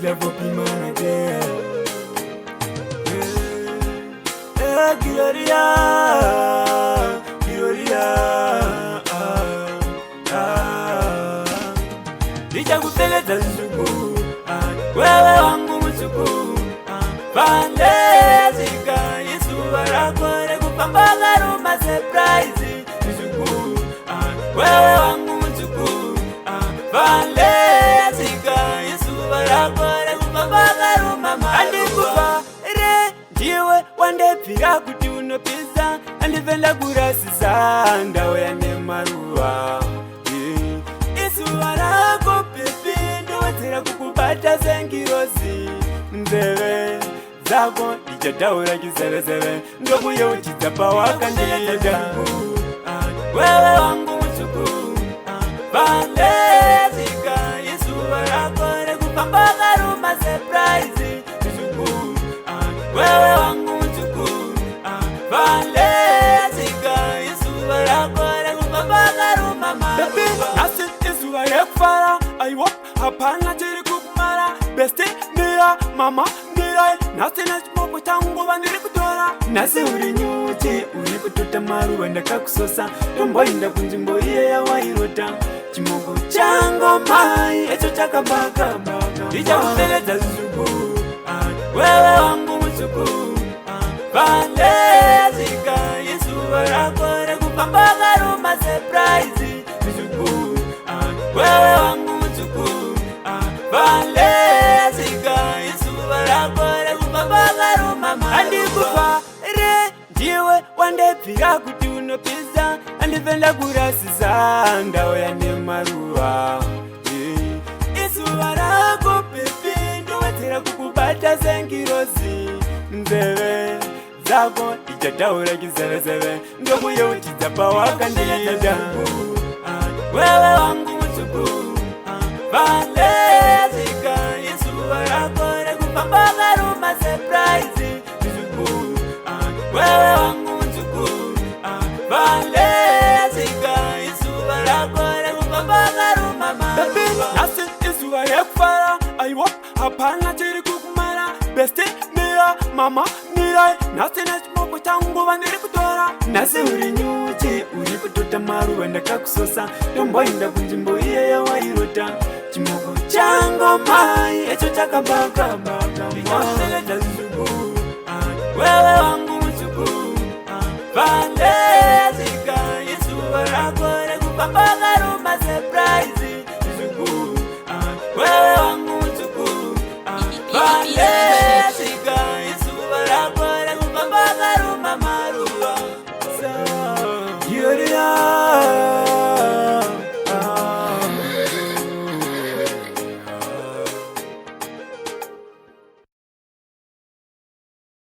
Level be manager. Gloria, Gloria. Licha kupeleza njugu, wewe wangu mchuku. Pandezika, Yesu barakore kupambaga ruma surprise. Njugu, wewe wangu mchuku. Pandezika, Yesu barakore kupambaga ruma maruwa. Andikupa, ndiwe wandepira kuti unopisa. Andivenda kurasisa ndawe yane maruwa. Isuwa rako pepi ndowetera kukubata sengirosi. Nzeve zako ichataura kiseveseve ndokuye uchidapa wakandida. Wewe wangu mchuku. Pandezika, Yesu barakore kupambaga ruma surprise. Mchuku, wewe wangu mchuku. Pandezika, Yesu barakore kupambaga ruma maruwa. Nasi Yesu barekufara aiwa hapana chiri kukumara. Besti mira mama mira nasi nechimopo changu bandiri kutora. Nasi uri nyuti uri kututa maruwa ndakakusosa. Tombo inda kunjimbo iye ya wairota. Chimogo chango mai echo chakabaka baka. Licha kupeleza njugu, wewe wangu mchuku. Pandezika, Yesu barakore kupambaga ruma surprise. Mchuku, wewe wangu mchuku. Pandezika, Yesu barakore kupambaga ruma maruwa. Andikupa, ndiwe wandepira kuti unopisa. Andivenda kurasisa ndawe yane maruwa. Isuwa rako pepi ndowetera kukubata sengirosi. Nzeve zako ichataura kiseveseve ndokuye uchidapa wakandida. Wewe wangu mchuku. Pandezika, Yesu barakore kupambaga ruma surprise. Mchuku, wewe wangu mchuku. Pandezika, Yesu barakore kupambaga ruma maruwa. Nasi Yesu barekufara aiwa hapana chiri kukumara. Besti mira mama mira nasi nechimopo changu bandiri kutora. Nasi uri nyuti uri kututa maruwa ndakakusosa. Tombo inda kunjimbo iye ya wairota. Chimogo chango mai echo chakabaka baka. Ndikapeleza njugu, wewe wangu mchuku. Pandezika, Yesu barakore kupambaga ruma surprise.